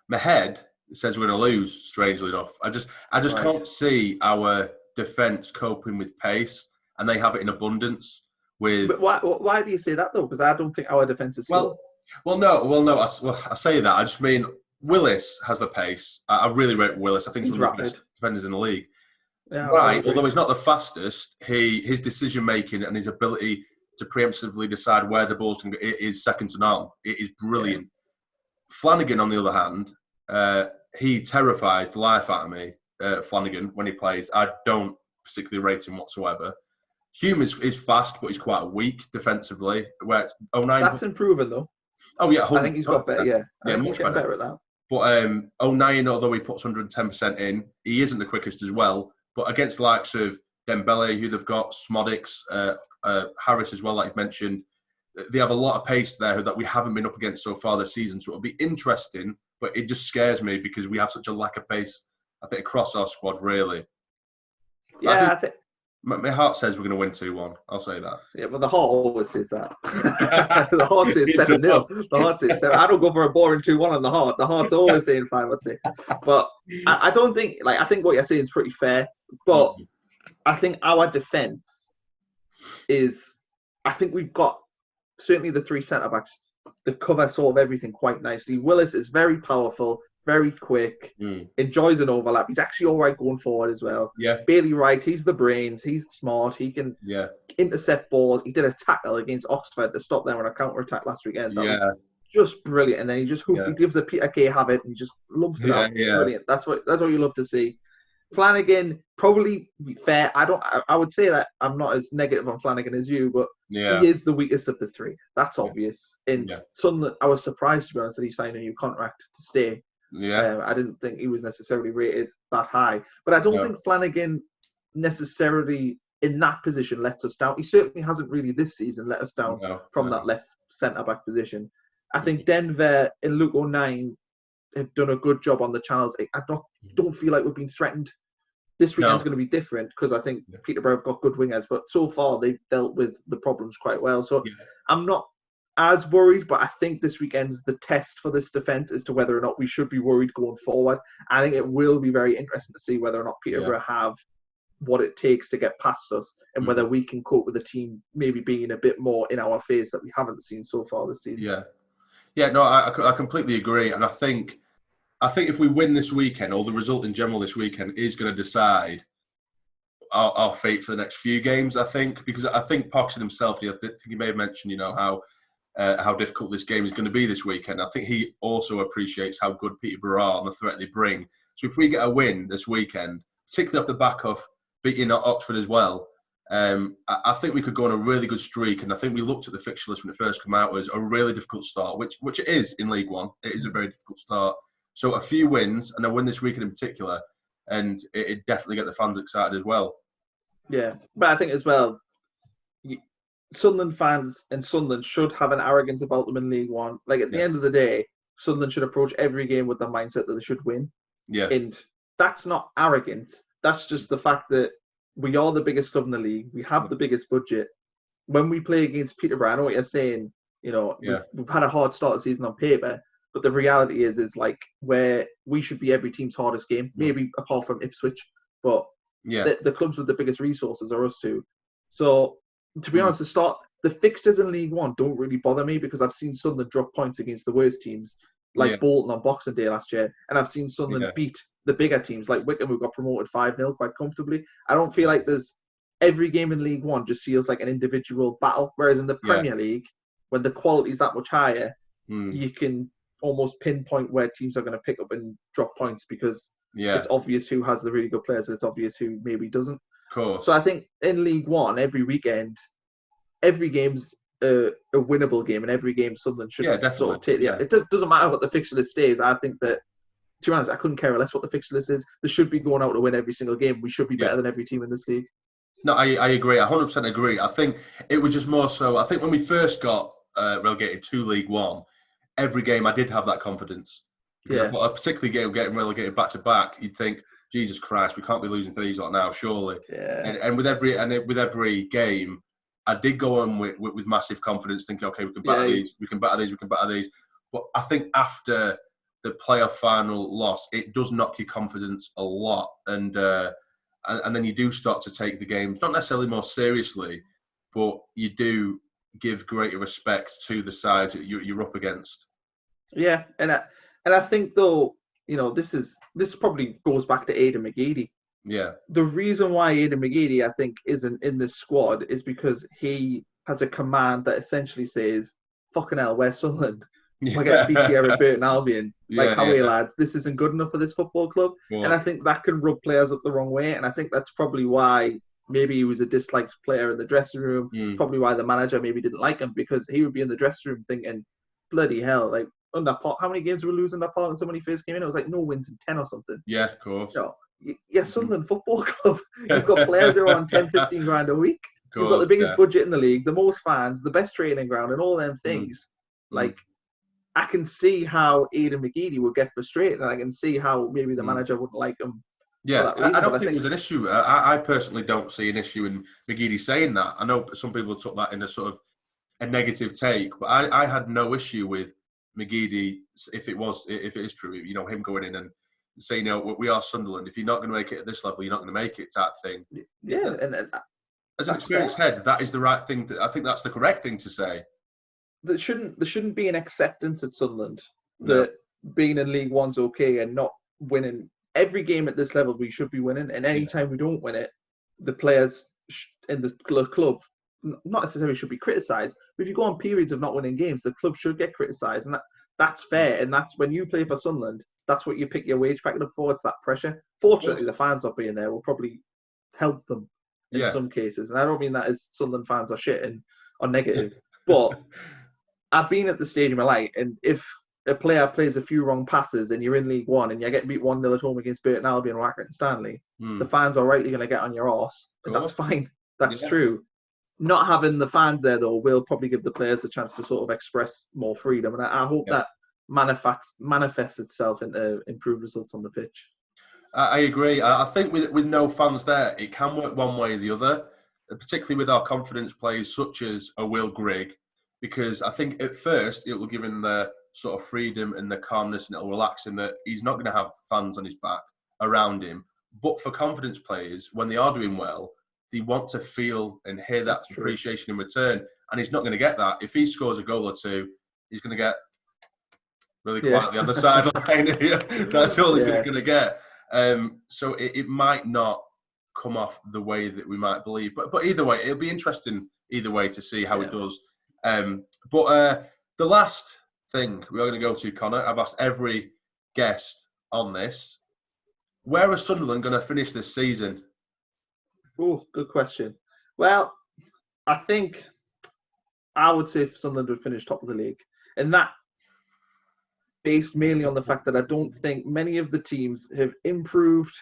my head says we're going to lose. Strangely enough, I just can't see our defence coping with pace, and they have it in abundance. But why do you say that though? Because I don't think our defence is slow. No. I say that. I just mean Willis has the pace. I really rate Willis. I think he's one of the best defenders in the league. Yeah, right. Although he's not the fastest, his decision making and his ability to preemptively decide where the ball's going to go is second to none. It is brilliant. Yeah. Flanagan, on the other hand, he terrifies the life out of me. Flanagan, when he plays, I don't particularly rate him whatsoever. Hume is fast, but he's quite weak defensively. Where 09, that's improving though. Oh yeah, I think he's got better. Yeah, much better at that. But 09, although he puts 110% in, he isn't the quickest as well. But against the likes of Dembele, who they've got, Smodics, Harris as well, like you've mentioned, they have a lot of pace there that we haven't been up against so far this season. So it'll be interesting, but it just scares me because we have such a lack of pace, I think, across our squad, really. Yeah, I think my heart says we're going to win 2-1. I'll say that. Yeah, but the heart always says that. The heart says 7-0. The heart says 7. I don't go for a boring 2-1 on the heart. The heart's always saying 5 or 6. But I don't think, I think what you're saying is pretty fair. But I think our defence is, I think we've got certainly the 3 centre-backs that cover sort of everything quite nicely. Willis is very powerful, very quick, enjoys an overlap. He's actually all right going forward as well. Yeah. Bailey Wright, he's the brains. He's smart. He can intercept balls. He did a tackle against Oxford to stop them on a counter-attack last weekend. That was just brilliant. And then he just he gives the Peter Kay habit and he just loves it out. Yeah. Brilliant. That's what you love to see. Flanagan, probably fair. I would say that I'm not as negative on Flanagan as you, but he is the weakest of the 3. That's obvious. And Sunderland, I was surprised, to be honest, that he signed a new contract to stay. Yeah, I didn't think he was necessarily rated that high, but I don't think Flanagan necessarily in that position lets us down. He certainly hasn't really this season let us down from that left centre back position. I think Denver and Luke O'Nien have done a good job on the channels. I don't feel like we've been threatened. This weekend's going to be different because I think Peterborough have got good wingers, but so far they've dealt with the problems quite well. So I'm not as worried, but I think this weekend's the test for this defence as to whether or not we should be worried going forward. I think it will be very interesting to see whether or not Peterborough have what it takes to get past us and whether we can cope with the team maybe being a bit more in our face that we haven't seen so far this season. No, I completely agree. And I think if we win this weekend, or the result in general this weekend, is going to decide our fate for the next few games, I think. Because I think Parkhurst himself, I think he may have mentioned, how difficult this game is going to be this weekend. I think he also appreciates how good Peterborough are and the threat they bring. So if we get a win this weekend, particularly off the back of beating Oxford as well, I think we could go on a really good streak. And I think we looked at the fixture list when it first came out as a really difficult start, which it is in League One. It is a very difficult start. So a few wins, and a win this weekend in particular, and it definitely get the fans excited as well. Yeah, but I think as well, Sunderland fans and Sunderland should have an arrogance about them in League One. Like at the end of the day, Sunderland should approach every game with the mindset that they should win. Yeah. And that's not arrogant. That's just the fact that We are the biggest club in the league. We have the biggest budget. When we play against Peterborough, I know what you're saying. We've had a hard start of the season on paper, but the reality is like where we should be every team's hardest game, maybe apart from Ipswich, but the clubs with the biggest resources are us two. So to be honest, the fixtures in League One don't really bother me because I've seen Sunderland drop points against the worst teams, like Bolton on Boxing Day last year, and I've seen Sunderland beat the bigger teams like Wickham, who got promoted 5-0 quite comfortably. I don't feel like every game in League One just feels like an individual battle, whereas in the Premier League, when the quality is that much higher, you can almost pinpoint where teams are going to pick up and drop points because it's obvious who has the really good players and it's obvious who maybe doesn't. Of course. So I think in League One, every weekend, every game's a winnable game, and every game Sunderland should sort of take the. It doesn't matter what the fixture list is. I think that, to be honest, I couldn't care less what the fixture list is. They should be going out to win every single game. We should be better than every team in this league. No, I agree. I 100% agree. I think it was just more so. I think when we first got relegated to League One, every game I did have that confidence. Because I thought, particularly getting relegated back to back, you'd think, Jesus Christ, we can't be losing to these lot now, surely. Yeah. And with every game, I did go on with massive confidence, thinking, okay, we can batter these, we can batter these, we can batter these. But I think after the playoff final loss, it does knock your confidence a lot, and then you do start to take the games not necessarily more seriously, but you do give greater respect to the sides that you're up against. Yeah, and I think though, this probably goes back to Haydn McGeady. Yeah. The reason why Haydn McGeady, I think, isn't in this squad is because he has a command that essentially says, "Fucking hell, we're Sunderland. We're getting beat here at Burton Albion. How are you, lads? This isn't good enough for this football club." Yeah. And I think that can rub players up the wrong way. And I think that's probably why maybe he was a disliked player in the dressing room. Probably why the manager maybe didn't like him, because he would be in the dressing room thinking, bloody hell, like, under Park, how many games were we losing that Park when he first came in? It was like no wins in 10 or something. Yeah, of course. Sunderland Football Club. You've got players who are on 10, 15 grand a week. You've got the biggest budget in the league, the most fans, the best training ground, and all them things. Like, I can see how Haydn McGeady would get frustrated, and I can see how maybe the manager wouldn't like him. Yeah, I don't think there's an issue. I personally don't see an issue in McGeady saying that. I know some people took that in a sort of a negative take, but I had no issue with McGeady if it is true. Him going in and saying, we are Sunderland. If you're not going to make it at this level, you're not going to make it, type thing. Yeah, and as an experienced head, that is the right thing. I think that's the correct thing to say. There shouldn't be an acceptance at Sunderland that being in League One's okay and not winning every game at this level. We should be winning, and any time we don't win it, the players in the club not necessarily should be criticised. But if you go on periods of not winning games, the club should get criticised, and that's fair. And that's when you play for Sunderland. That's what you pick your wage packet up for. It's that pressure. Fortunately, the fans not being there will probably help them in some cases. And I don't mean that as Sunderland fans are shit and are negative. But I've been at the stadium a lot, and if a player plays a few wrong passes and you're in League One and you're getting beat 1-0 at home against Burton Albion or Accrington Stanley, the fans are rightly going to get on your arse. And that's fine. That's true. Not having the fans there, though, will probably give the players a chance to sort of express more freedom. And I hope that manifests itself into improved results on the pitch. I agree. I think with no fans there, it can work one way or the other, particularly with our confidence players such as a Will Grigg, because I think at first it will give him the sort of freedom and the calmness, and it'll relax him that he's not going to have fans on his back around him. But for confidence players, when they are doing well, they want to feel and hear that appreciation in return, and he's not going to get that. If he scores a goal or two, he's going to get really quietly on the sideline. That's all he's going to get. So it might not come off the way that we might believe. But either way, it'll be interesting either way to see how it does. But the last thing we're going to go to, Connor, I've asked every guest on this. Where are Sunderland going to finish this season? Oh, good question. Well, I think I would say Sunderland would finish top of the league. And that based mainly on the fact that I don't think many of the teams have improved.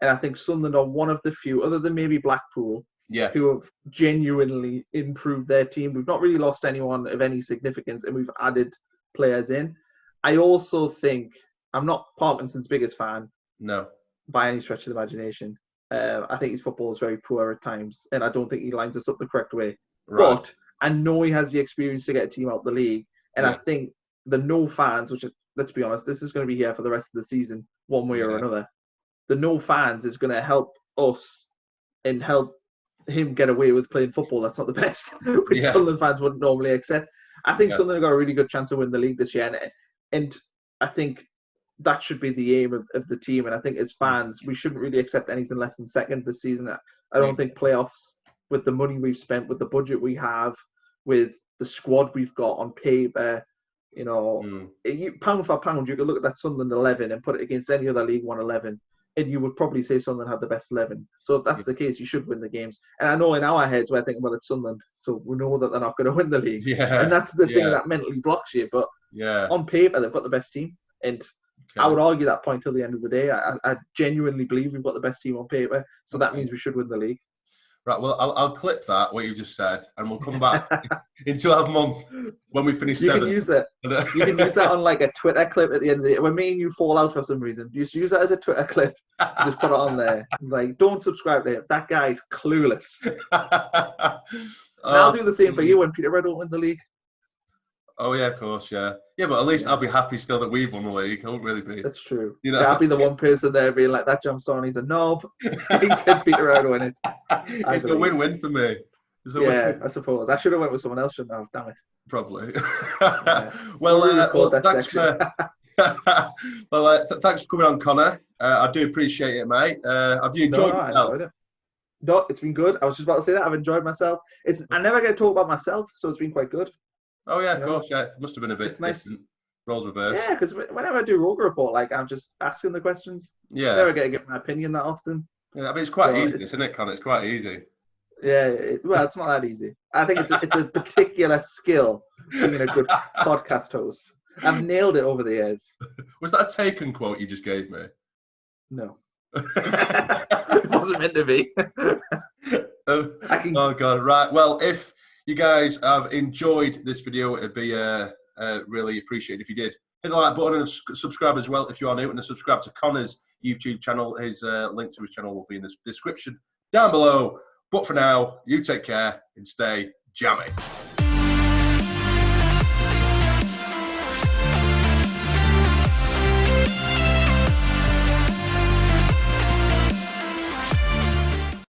And I think Sunderland are one of the few, other than maybe Blackpool, who have genuinely improved their team. We've not really lost anyone of any significance, and we've added players in. I also think, I'm not Parkinson's biggest fan. No. By any stretch of the imagination. I think his football is very poor at times, and I don't think he lines us up the correct way. Right. But I know he has the experience to get a team out of the league, and I think the no fans, which is, let's be honest, this is going to be here for the rest of the season, one way or another. The no fans is going to help us and help him get away with playing football that's not the best, which Sunderland fans wouldn't normally accept. I think Sunderland got a really good chance to win the league this year, and I think that should be the aim of the team. And I think as fans, we shouldn't really accept anything less than second this season. I don't think playoffs, with the money we've spent, with the budget we have, with the squad we've got on paper, pound for pound, you could look at that Sunderland 11 and put it against any other League One 11, and you would probably say Sunderland had the best 11. So if that's the case, you should win the games. And I know in our heads we're thinking, well, it's Sunderland, so we know that they're not going to win the league. Yeah. And that's the thing that mentally blocks you. But on paper, they've got the best team. And I would argue that point till the end of the day. I genuinely believe we've got the best team on paper, so that means we should win the league. Right, well, I'll clip that, what you just said, and we'll come back in 12 months when we finish 7. You can use it. You can use that on like a Twitter clip at the end of the day. When me and you fall out for some reason, just use that as a Twitter clip. Just put it on there. Like, don't subscribe to him. That guy's clueless. I'll do the same for you when Peterborough don't win the league. Oh, yeah, of course, yeah. Yeah, but at least I'll be happy still that we've won the league. I won't really be. That's true. I'll be the one person there being like, that jamsarny's a knob. He said Peterborough to win it. It's a win-win for me. Win-win. I suppose. I should have went with someone else, shouldn't I? Damn it. Probably. Well, thanks for... thanks for coming on, Connor. I do appreciate it, mate. Have you enjoyed it? I enjoyed it. No, it's been good. I was just about to say that. I've enjoyed myself. I never get to talk about myself, so it's been quite good. Oh, yeah, of course, yeah. It must have been a bit different. Roles reversed. Yeah, because whenever I do Rogue Report, like, I'm just asking the questions. Yeah. I never get to give my opinion that often. Yeah, I mean, it's quite easy, isn't it, Connor? It's quite easy. Yeah, well, it's not that easy. I think it's a particular skill being a good podcast host. I've nailed it over the years. Was that a Taken quote you just gave me? No. It wasn't meant to be. Oh, God. Right. Well, if you guys have enjoyed this video, it'd be really appreciated if you did. Hit the like button and subscribe as well if you are new, and subscribe to Connor's YouTube channel. His link to his channel will be in the description down below. But for now, you take care and stay jammy.